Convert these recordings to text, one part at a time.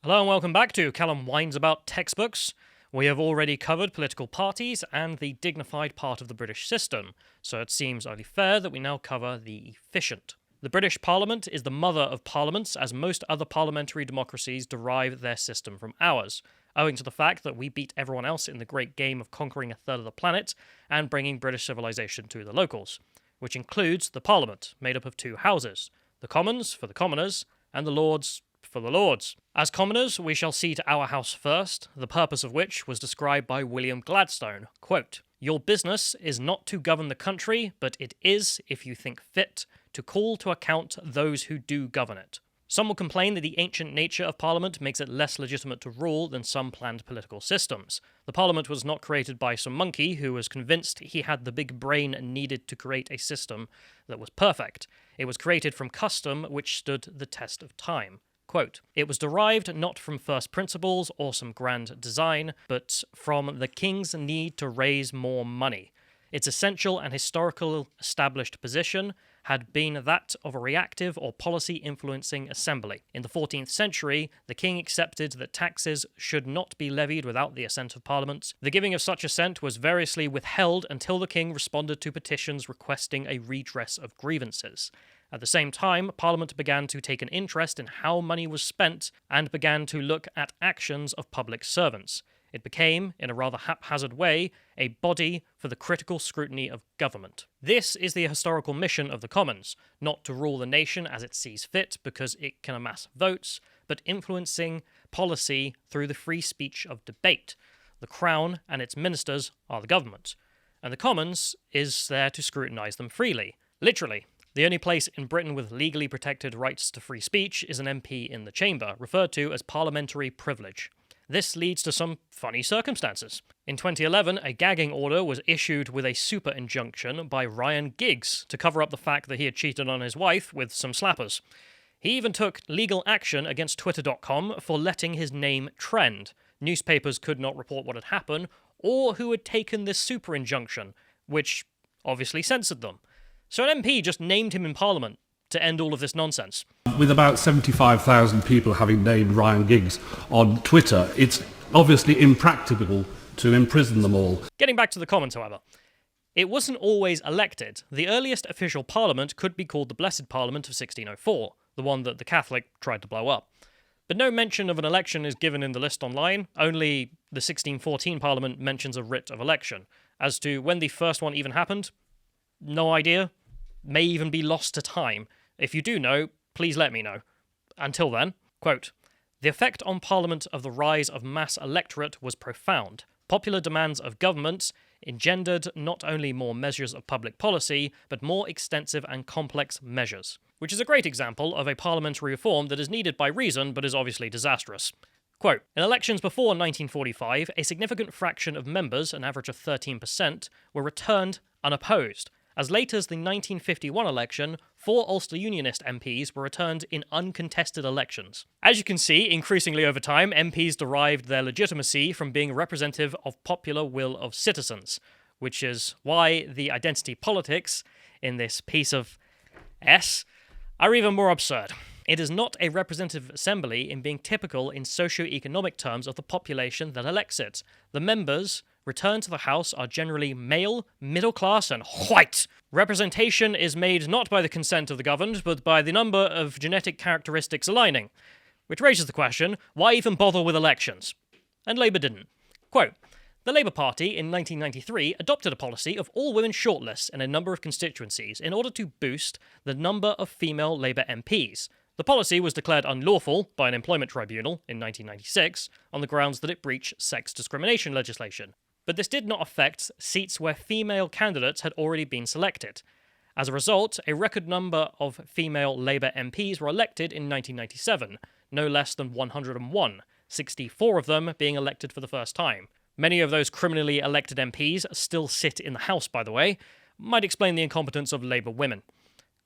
Hello and welcome back to Callum Whines About Textbooks. We have already covered political parties and the dignified part of the British system, so it seems only fair that we now cover the efficient. The British Parliament is the mother of parliaments, as most other parliamentary democracies derive their system from ours, owing to the fact that we beat everyone else in the great game of conquering a third of the planet and bringing British civilization to the locals, which includes the Parliament, made up of two houses, the Commons for the commoners and the Lords for the Lords. As commoners, we shall see to our house first, the purpose of which was described by William Gladstone, quote, "Your business is not to govern the country, but it is, if you think fit, to call to account those who do govern it." Some will complain that the ancient nature of Parliament makes it less legitimate to rule than some planned political systems. The Parliament was not created by some monkey who was convinced he had the big brain needed to create a system that was perfect. It was created from custom which stood the test of time. Quote, "It was derived not from first principles or some grand design, but from the king's need to raise more money. Its essential and historical established position had been that of a reactive or policy-influencing assembly. In the 14th century, the king accepted that taxes should not be levied without the assent of Parliament. The giving of such assent was variously withheld until the king responded to petitions requesting a redress of grievances. At the same time, Parliament began to take an interest in how money was spent and began to look at actions of public servants. It became, in a rather haphazard way, a body for the critical scrutiny of government. This is the historical mission of the Commons, not to rule the nation as it sees fit because it can amass votes, but influencing policy through the free speech of debate. The Crown and its ministers are the government, and the Commons is there to scrutinise them freely. Literally. The only place in Britain with legally protected rights to free speech is an MP in the chamber, referred to as parliamentary privilege. This leads to some funny circumstances. In 2011, a gagging order was issued with a super injunction by Ryan Giggs to cover up the fact that he had cheated on his wife with some slappers. He even took legal action against Twitter.com for letting his name trend. Newspapers could not report what had happened or who had taken this super injunction, which obviously censored them. So an MP just named him in Parliament to end all of this nonsense. With about 75,000 people having named Ryan Giggs on Twitter, it's obviously impracticable to imprison them all. Getting back to the Commons, however. It wasn't always elected. The earliest official parliament could be called the Blessed Parliament of 1604, the one that the Catholic tried to blow up. But no mention of an election is given in the list online, only the 1614 Parliament mentions a writ of election. As to when the first one even happened, no idea. May even be lost to time. If you do know, please let me know. Until then, quote, "The effect on Parliament of the rise of mass electorate was profound. Popular demands of government engendered not only more measures of public policy, but more extensive and complex measures," which is a great example of a parliamentary reform that is needed by reason, but is obviously disastrous. Quote, "In elections before 1945, a significant fraction of members, an average of 13%, were returned unopposed. As late as the 1951 election, 4 Ulster Unionist MPs were returned in uncontested elections." As you can see, increasingly over time, MPs derived their legitimacy from being representative of popular will of citizens, which is why the identity politics in this piece of S are even more absurd. It is not a representative assembly in being typical in socio-economic terms of the population that elects it. The members returned to the House are generally male, middle class, and white. Representation is made not by the consent of the governed, but by the number of genetic characteristics aligning. Which raises the question, why even bother with elections? And Labour didn't. Quote, "The Labour Party in 1993 adopted a policy of all women shortlists in a number of constituencies in order to boost the number of female Labour MPs. The policy was declared unlawful by an employment tribunal in 1996 on the grounds that it breached sex discrimination legislation. But this did not affect seats where female candidates had already been selected. As a result, a record number of female Labour MPs were elected in 1997, no less than 101, 64 of them being elected for the first time. Many of those criminally elected MPs still sit in the House, by the way, might explain the incompetence of Labour women.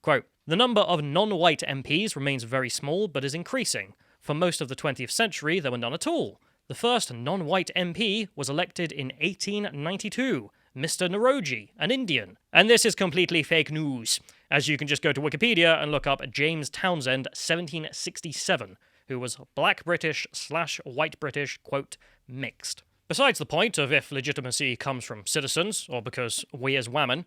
Quote, "The number of non-white MPs remains very small, but is increasing. For most of the 20th century, there were none at all. The first non-white MP was elected in 1892, Mr. Naroji, an Indian." And this is completely fake news, as you can just go to Wikipedia and look up James Townsend, 1767, who was black British/white British, quote, mixed. Besides the point of if legitimacy comes from citizens, or because we as women,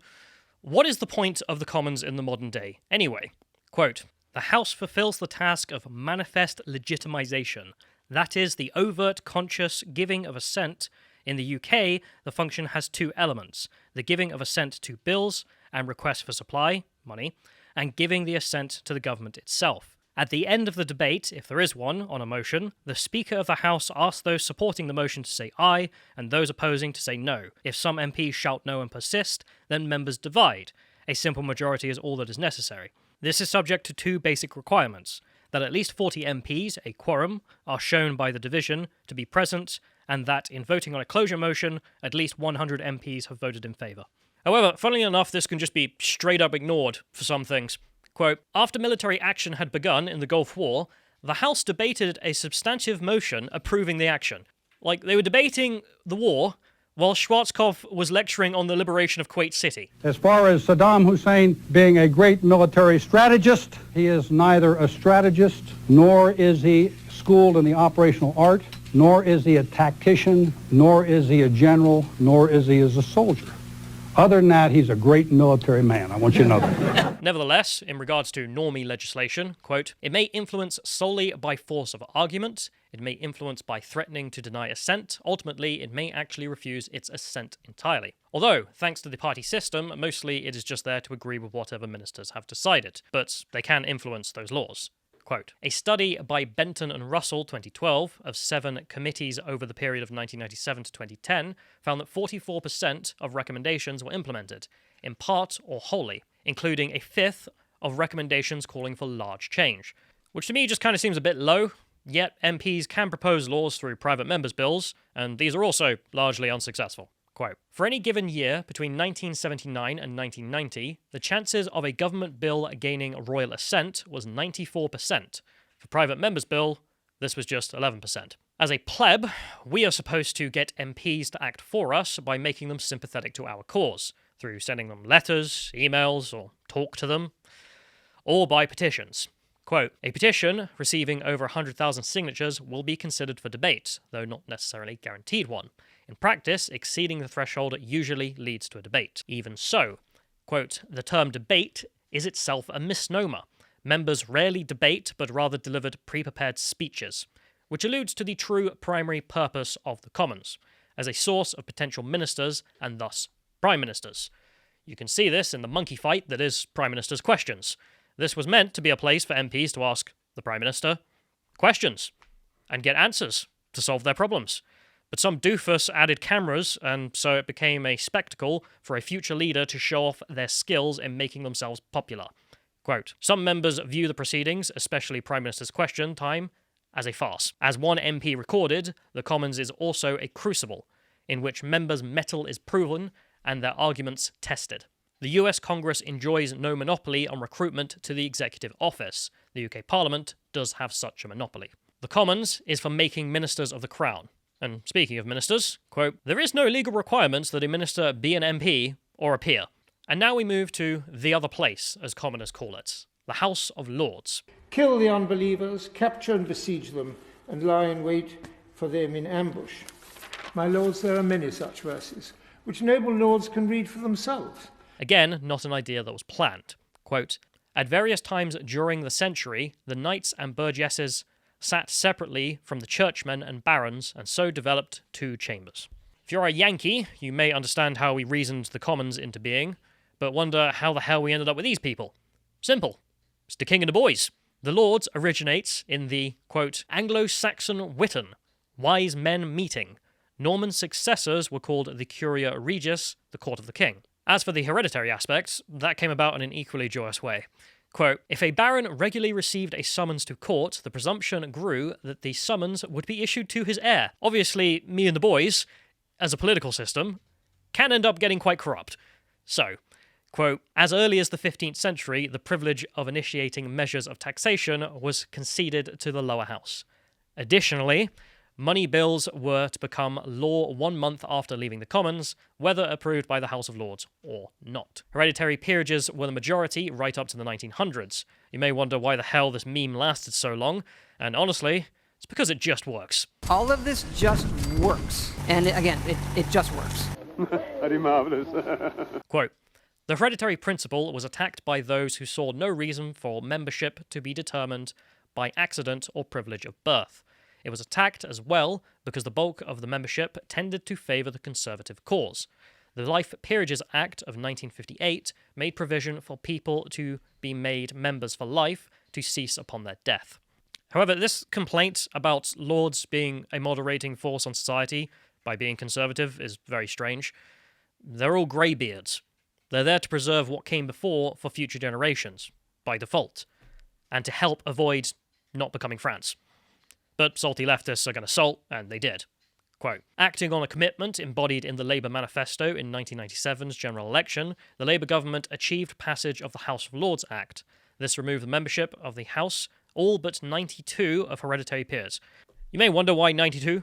what is the point of the Commons in the modern day, anyway? Quote, the House fulfills the task of manifest legitimisation, that is, the overt, conscious giving of assent. In the UK, the function has two elements, the giving of assent to bills and requests for supply, money, and giving the assent to the government itself. At the end of the debate, if there is one, on a motion, the Speaker of the House asks those supporting the motion to say aye, and those opposing to say no. If some MPs shout no and persist, then members divide. A simple majority is all that is necessary. This is subject to two basic requirements, that at least 40 MPs, a quorum, are shown by the division to be present, and that, in voting on a closure motion, at least 100 MPs have voted in favour. However, funnily enough, this can just be straight up ignored for some things. Quote, after military action had begun in the Gulf War, the House debated a substantive motion approving the action. Like, they were debating the war while Schwarzkopf was lecturing on the liberation of Kuwait City. As far as Saddam Hussein being a great military strategist, he is neither a strategist, nor is he schooled in the operational art, nor is he a tactician, nor is he a general, nor is he a soldier. Other than that, he's a great military man. I want you to know that. Nevertheless, in regards to normie legislation, quote, it may influence solely by force of argument, it may influence by threatening to deny assent, ultimately it may actually refuse its assent entirely. Although, thanks to the party system, mostly it is just there to agree with whatever ministers have decided, but they can influence those laws. Quote, a study by Benton and Russell, 2012, of 7 committees over the period of 1997 to 2010 found that 44% of recommendations were implemented, in part or wholly, including a fifth of recommendations calling for large change, which to me just kind of seems a bit low, yet MPs can propose laws through private members' bills, and these are also largely unsuccessful. Quote, for any given year between 1979 and 1990, the chances of a government bill gaining royal assent was 94%. For private members' bill, this was just 11%. As a pleb, we are supposed to get MPs to act for us by making them sympathetic to our cause, through sending them letters, emails, or talk to them, or by petitions. Quote, a petition receiving over 100,000 signatures will be considered for debate, though not necessarily guaranteed one. In practice, exceeding the threshold usually leads to a debate. Even so, quote, the term debate is itself a misnomer. Members rarely debate, but rather delivered pre-prepared speeches, which alludes to the true primary purpose of the Commons, as a source of potential ministers and thus prime ministers. You can see this in the monkey fight that is Prime Minister's questions. This was meant to be a place for MPs to ask the Prime Minister questions and get answers to solve their problems. But some doofus added cameras, and so it became a spectacle for a future leader to show off their skills in making themselves popular. Quote, some members view the proceedings, especially Prime Minister's question time, as a farce. As one MP recorded, the Commons is also a crucible, in which members' mettle is proven and their arguments tested. The US Congress enjoys no monopoly on recruitment to the executive office. The UK Parliament does have such a monopoly. The Commons is for making ministers of the Crown. And speaking of ministers, quote, there is no legal requirement that a minister be an MP or a peer. And now we move to the other place, as commoners call it, the House of Lords. Kill the unbelievers, capture and besiege them, and lie in wait for them in ambush. My lords, there are many such verses, which noble lords can read for themselves. Again, not an idea that was planned. Quote, at various times during the century, the knights and burgesses sat separately from the churchmen and barons, and so developed two chambers. If you're a Yankee, you may understand how we reasoned the Commons into being, but wonder how the hell we ended up with these people. Simple. It's the king and the boys. The Lords originates in the, quote, Anglo-Saxon Witan, wise men meeting. Norman successors were called the Curia Regis, the court of the king. As for the hereditary aspects, that came about in an equally joyous way. Quote, if a baron regularly received a summons to court, the presumption grew that the summons would be issued to his heir. Obviously, me and the boys, as a political system, can end up getting quite corrupt. So, quote, as early as the 15th century, the privilege of initiating measures of taxation was conceded to the lower house. Additionally, money bills were to become law 1 month after leaving the Commons, whether approved by the House of Lords or not. Hereditary peerages were the majority right up to the 1900s. You may wonder why the hell this meme lasted so long, and honestly, it's because it just works. All of this just works. And again, it just works. Very marvellous. Quote, "The hereditary principle was attacked by those who saw no reason for membership to be determined by accident or privilege of birth. It was attacked as well because the bulk of the membership tended to favour the Conservative cause. The Life Peerages Act of 1958 made provision for people to be made members for life to cease upon their death." However, this complaint about Lords being a moderating force on society by being conservative is very strange. They're all greybeards. They're there to preserve what came before for future generations, by default, and to help avoid not becoming France. But salty leftists are going to salt, and they did. Quote, "Acting on a commitment embodied in the Labour Manifesto in 1997's general election, the Labour government achieved passage of the House of Lords Act. This removed the membership of the House all but 92 of hereditary peers." You may wonder why 92?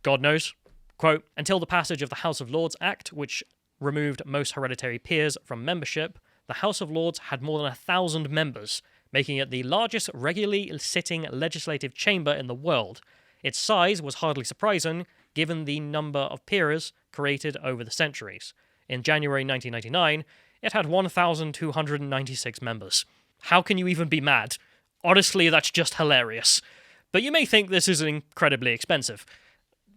God knows. Quote, "Until the passage of the House of Lords Act, which removed most hereditary peers from membership, the House of Lords had more than 1,000 members, making it the largest regularly sitting legislative chamber in the world. Its size was hardly surprising, given the number of peers created over the centuries. In January 1999, it had 1,296 members. How can you even be mad? Honestly, that's just hilarious. But you may think this is incredibly expensive.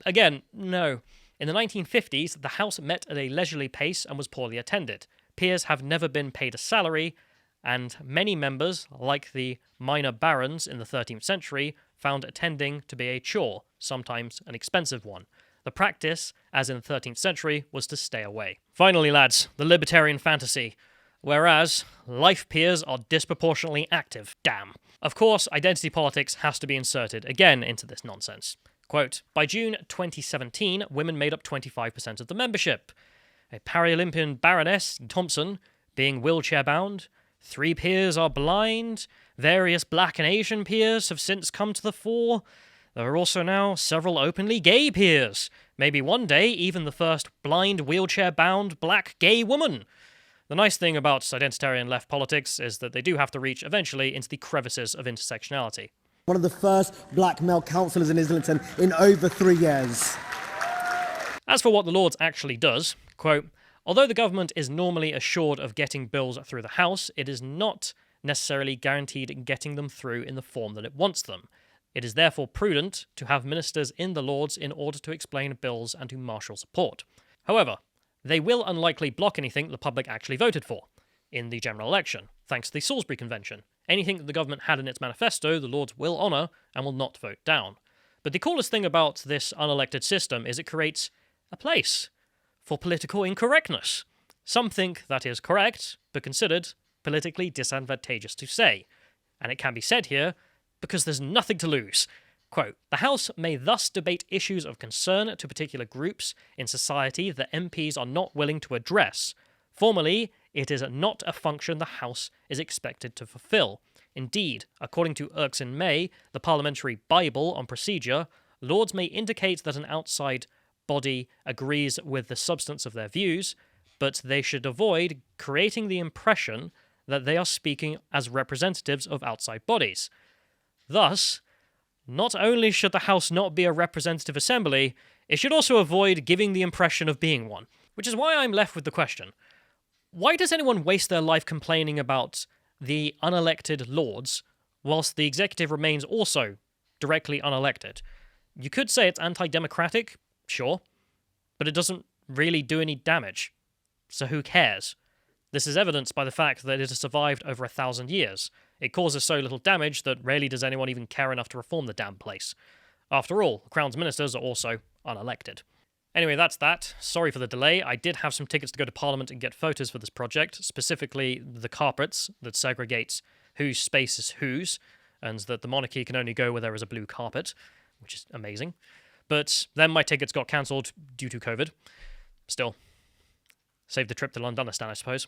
Again, no. In the 1950s, the House met at a leisurely pace and was poorly attended. Peers have never been paid a salary, and many members, like the minor barons in the 13th century, found attending to be a chore, sometimes an expensive one. The practice, as in the 13th century, was to stay away. Finally, lads, the libertarian fantasy. Whereas, life peers are disproportionately active. Damn. Of course, identity politics has to be inserted again into this nonsense. Quote, "By June 2017, women made up 25% of the membership. A Paralympian Baroness Thompson being wheelchair-bound. 3 peers are blind. Various black and Asian peers have since come to the fore. There are also now several openly gay peers. Maybe one day even the first blind, wheelchair-bound black gay woman." The nice thing about identitarian left politics is that they do have to reach eventually into the crevices of intersectionality. One of the first black male councillors in Islington in over 3 years. As for what the Lords actually does, quote, "Although the government is normally assured of getting bills through the House, it is not necessarily guaranteed in getting them through in the form that it wants them. It is therefore prudent to have ministers in the Lords in order to explain bills and to marshal support. However, they will unlikely block anything the public actually voted for in the general election, thanks to the Salisbury Convention. Anything that the government had in its manifesto, the Lords will honour and will not vote down. But the coolest thing about this unelected system is it creates a place for political incorrectness. Some think that is correct, but considered politically disadvantageous to say. And it can be said here because there's nothing to lose. Quote, "The House may thus debate issues of concern to particular groups in society that MPs are not willing to address. Formally, it is not a function the House is expected to fulfil. Indeed, according to Erskine May, the Parliamentary Bible on procedure, Lords may indicate that an outside body agrees with the substance of their views, but they should avoid creating the impression that they are speaking as representatives of outside bodies. Thus, not only should the House not be a representative assembly, it should also avoid giving the impression of being one. Which is why I'm left with the question, why does anyone waste their life complaining about the unelected Lords, whilst the executive remains also directly unelected? You could say it's anti-democratic, sure, but it doesn't really do any damage. So who cares? This is evidenced by the fact that it has survived over 1,000 years. It causes so little damage that rarely does anyone even care enough to reform the damn place. After all, the Crown's ministers are also unelected. Anyway, that's that. Sorry for the delay. I did have some tickets to go to Parliament and get photos for this project, specifically the carpets that segregate whose space is whose, and that the monarchy can only go where there is a blue carpet, which is amazing. But then my tickets got cancelled due to COVID. Still, saved the trip to Londonistan, I suppose.